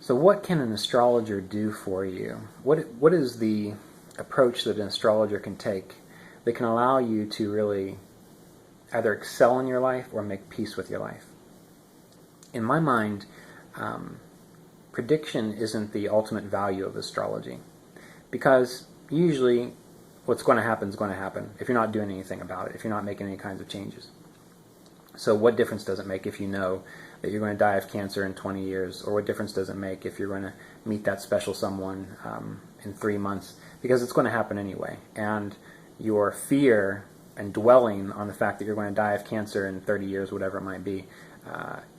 So what can an astrologer do for you? What is the approach that an astrologer can take that can allow you to really either excel in your life or make peace with your life? In my mind, prediction isn't the ultimate value of astrology, because usually what's going to happen is going to happen if you're not doing anything about it, if you're not making any kinds of changes. So what difference does it make if you know that you're going to die of cancer in 20 years, or what difference does it make if you're going to meet that special someone in 3 months? Because it's going to happen anyway, and your fear and dwelling on the fact that you're going to die of cancer in 30 years, whatever it might be,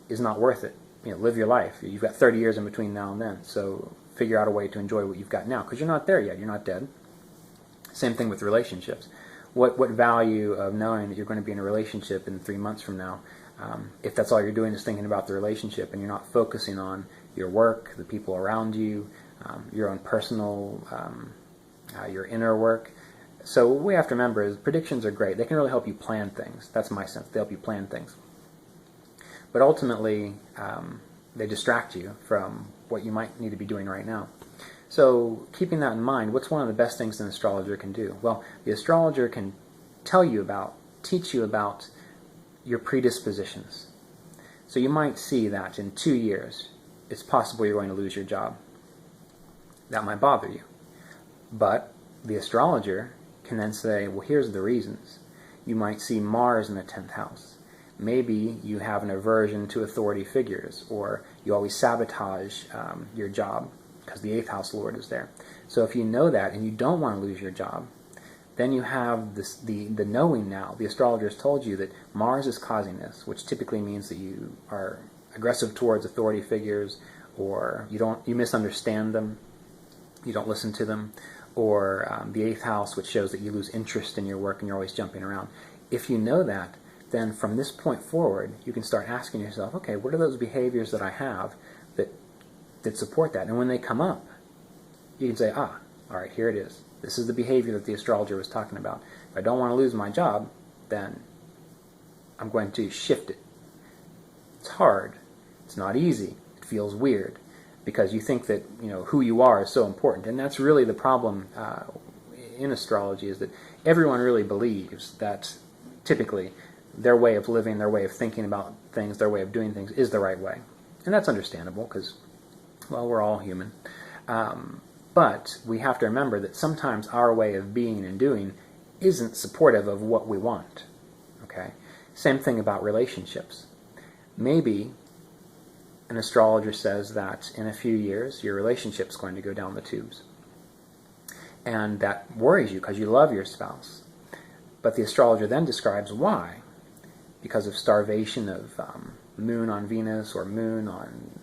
is not worth it. Live your life. You've got 30 years in between now and then, so figure out a way to enjoy what you've got now, because you're not there yet. You're not dead. Same thing with relationships. What value of knowing that you're going to be in a relationship in 3 months from now, if that's all you're doing is thinking about the relationship and you're not focusing on your work, the people around you, your own personal, your inner work. So what we have to remember is predictions are great. They can really help you plan things. That's my sense. They help you plan things. But ultimately, they distract you from what you might need to be doing right now. So keeping that in mind, what's one of the best things an astrologer can do? Well, the astrologer can teach you about your predispositions. So you might see that in 2 years, it's possible you're going to lose your job. That might bother you. But the astrologer can then say, well, here's the reasons. You might see Mars in the 10th house. Maybe you have an aversion to authority figures, or you always sabotage your job because the 8th house lord is there. So if you know that and you don't want to lose your job, then you have the knowing now. The astrologer has told you that Mars is causing this, which typically means that you are aggressive towards authority figures, or you misunderstand them, you don't listen to them, or the 8th house, which shows that you lose interest in your work and you're always jumping around. If you know that, then from this point forward, you can start asking yourself, okay, what are those behaviors that I have that support that? And when they come up, you can say, all right, here it is. This is the behavior that the astrologer was talking about. If I don't want to lose my job, then I'm going to shift it. It's hard. It's not easy. It feels weird because you think that who you are is so important. And that's really the problem in astrology, is that everyone really believes that typically their way of living, their way of thinking about things, their way of doing things is the right way. And that's understandable because, well, we're all human. But we have to remember that sometimes our way of being and doing isn't supportive of what we want. Okay? Same thing about relationships. Maybe an astrologer says that in a few years your relationship's going to go down the tubes. And that worries you because you love your spouse. But the astrologer then describes why. Because of starvation of moon on Venus, or moon on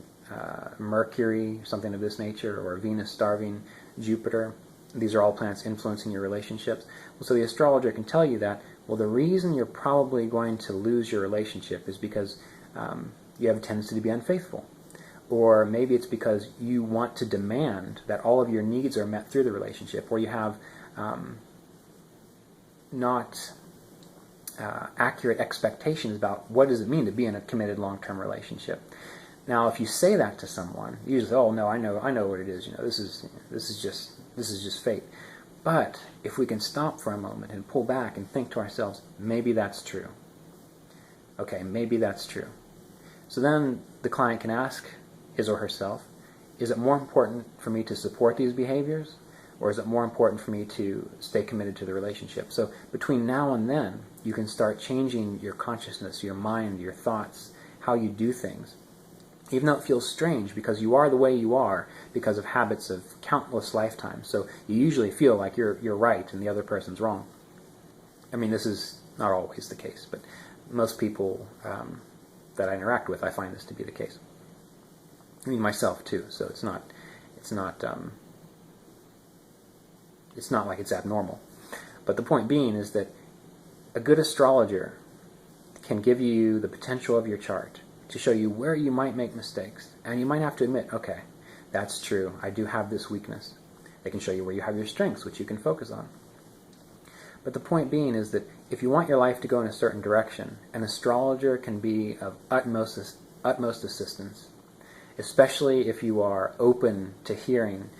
Mercury, something of this nature, or Venus starving Jupiter. These are all planets influencing your relationships. So the astrologer can tell you that, well, the reason you're probably going to lose your relationship is because you have a tendency to be unfaithful. Or maybe it's because you want to demand that all of your needs are met through the relationship, or you have not accurate expectations about what does it mean to be in a committed long-term relationship. Now, if you say that to someone, you just say, "Oh no, I know what it is. This is just fate." But if we can stop for a moment and pull back and think to ourselves, maybe that's true. Okay, maybe that's true. So then the client can ask his or herself, is it more important for me to support these behaviors, or is it more important for me to stay committed to the relationship? So between now and then, you can start changing your consciousness, your mind, your thoughts, how you do things. Even though it feels strange, because you are the way you are because of habits of countless lifetimes. So you usually feel like you're right and the other person's wrong. I mean, this is not always the case, but most people that I interact with, I find this to be the case. I mean, myself too. So it's not like it's abnormal. But the point being is that a good astrologer can give you the potential of your chart to show you where you might make mistakes. And you might have to admit, okay, that's true, I do have this weakness. They can show you where you have your strengths, which you can focus on. But the point being is that if you want your life to go in a certain direction, an astrologer can be of utmost assistance. especially if you are open to hearing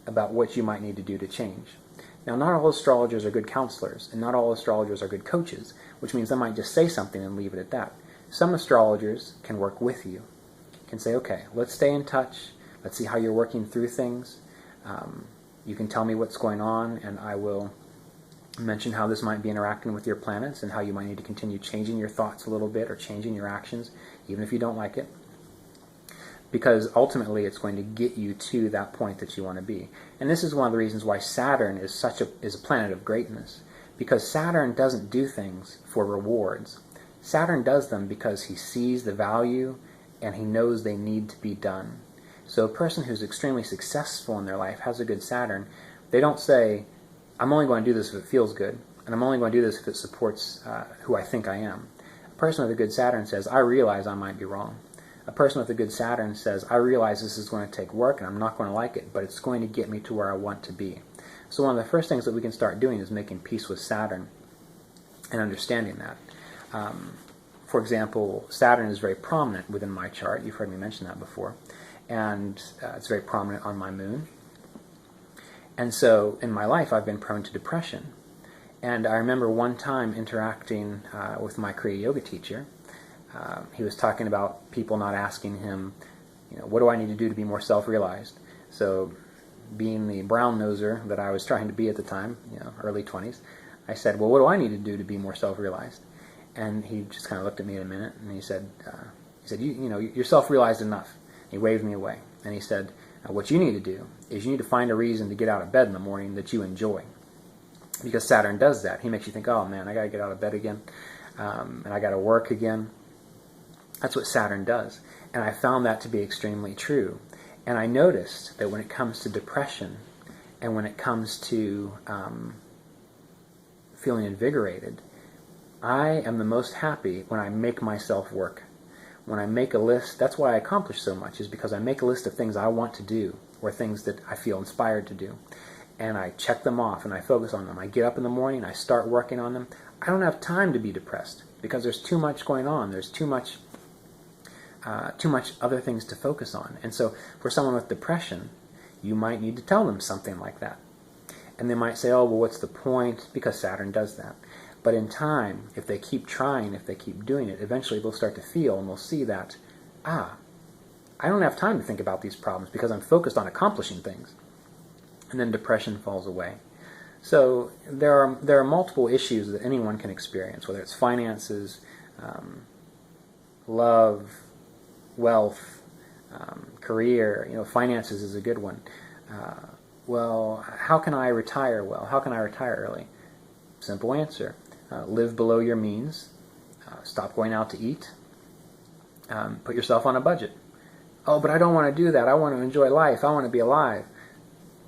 about what you might need to do to change. Now, not all astrologers are good counselors, and not all astrologers are good coaches, which means they might just say something and leave it at that. Some astrologers can work with you, can say, okay, let's stay in touch, let's see how you're working through things. You can tell me what's going on, and I will mention how this might be interacting with your planets and how you might need to continue changing your thoughts a little bit or changing your actions, even if you don't like it. Because ultimately it's going to get you to that point that you want to be. And this is one of the reasons why Saturn is a planet of greatness. Because Saturn doesn't do things for rewards. Saturn does them because he sees the value and he knows they need to be done. So a person who's extremely successful in their life, has a good Saturn, they don't say, I'm only going to do this if it feels good, and I'm only going to do this if it supports who I think I am. A person with a good Saturn says, I realize I might be wrong. A person with a good Saturn says, I realize this is going to take work and I'm not going to like it, but it's going to get me to where I want to be. So one of the first things that we can start doing is making peace with Saturn and understanding that. For example, Saturn is very prominent within my chart. You've heard me mention that before. And it's very prominent on my moon. And so in my life I've been prone to depression. And I remember one time interacting with my Kriya Yoga teacher. He was talking about people not asking him, what do I need to do to be more self-realized? So being the brown-noser that I was trying to be at the time, early 20s, I said, well, what do I need to do to be more self-realized? And he just kind of looked at me in a minute, and he said, you're self-realized enough. He waved me away. And he said, what you need to do is you need to find a reason to get out of bed in the morning that you enjoy. Because Saturn does that. He makes you think, oh man, I got to get out of bed again, and I got to work again. That's what Saturn does. And I found that to be extremely true. And I noticed that when it comes to depression and when it comes to feeling invigorated, I am the most happy when I make myself work. When I make a list, that's why I accomplish so much, is because I make a list of things I want to do or things that I feel inspired to do. And I check them off and I focus on them. I get up in the morning, I start working on them. I don't have time to be depressed because there's too much going on. There's too much other things to focus on. And so for someone with depression, you might need to tell them something like that. And they might say, oh, well, what's the point? Because Saturn does that. But in time, if they keep trying, if they keep doing it, eventually they'll start to feel and they'll see that, I don't have time to think about these problems because I'm focused on accomplishing things. And then depression falls away. So there are multiple issues that anyone can experience, whether it's finances, love, wealth, career. Finances is a good one. Well, how can I retire well? How can I retire early? Simple answer. Live below your means. Stop going out to eat. Put yourself on a budget. Oh, but I don't want to do that. I want to enjoy life. I want to be alive.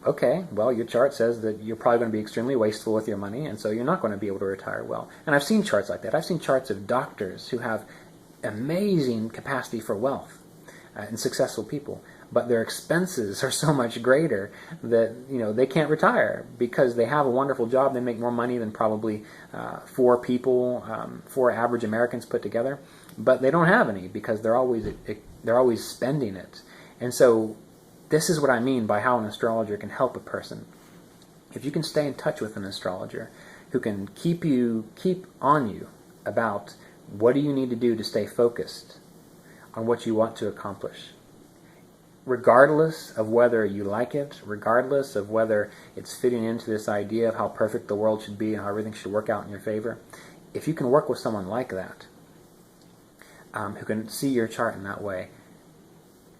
Okay, well, your chart says that you're probably going to be extremely wasteful with your money, and so you're not going to be able to retire well. And I've seen charts like that. I've seen charts of doctors who have amazing capacity for wealth and successful people, but their expenses are so much greater that they can't retire because they have a wonderful job. They make more money than probably four average Americans put together, but they don't have any because they're always spending it. And so this is what I mean by how an astrologer can help a person. If you can stay in touch with an astrologer who can keep on you about what do you need to do to stay focused on what you want to accomplish, regardless of whether you like it, regardless of whether it's fitting into this idea of how perfect the world should be and how everything should work out in your favor, if you can work with someone like that, who can see your chart in that way,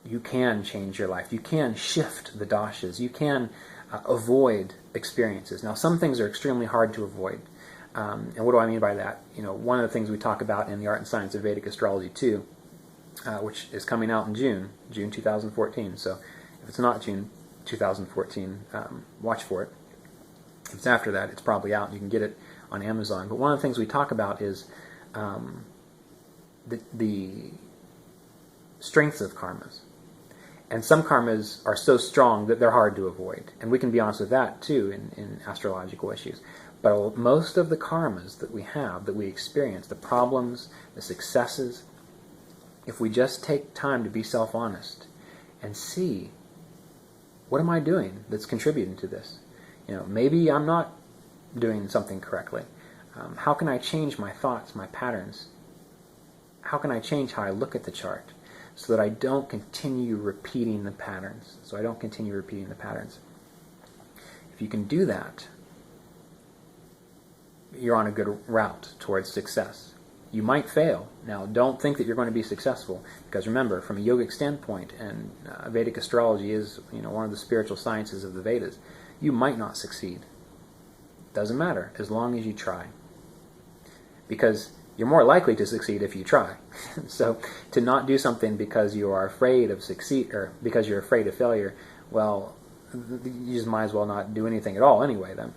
you can change your life. You can shift the dashas. You can avoid experiences. Now, some things are extremely hard to avoid. And what do I mean by that? One of the things we talk about in the Art and Science of Vedic Astrology 2, which is coming out in June 2014. So if it's not June 2014, watch for it. If it's after that, it's probably out. You can get it on Amazon. But one of the things we talk about is the strengths of karmas. And some karmas are so strong that they're hard to avoid. And we can be honest with that, too, in astrological issues. But most of the karmas that we have, that we experience, the problems, the successes, if we just take time to be self-honest and see, what am I doing that's contributing to this? Maybe I'm not doing something correctly. How can I change my thoughts, my patterns? How can I change how I look at the chart so that I don't continue repeating the patterns? If you can do that, you're on a good route towards success. You might fail. Now, don't think that you're going to be successful, because remember, from a yogic standpoint, and Vedic astrology is one of the spiritual sciences of the Vedas, you might not succeed. Doesn't matter, as long as you try. Because you're more likely to succeed if you try. So, to not do something because you are afraid of because you're afraid of failure, well, you just might as well not do anything at all anyway then.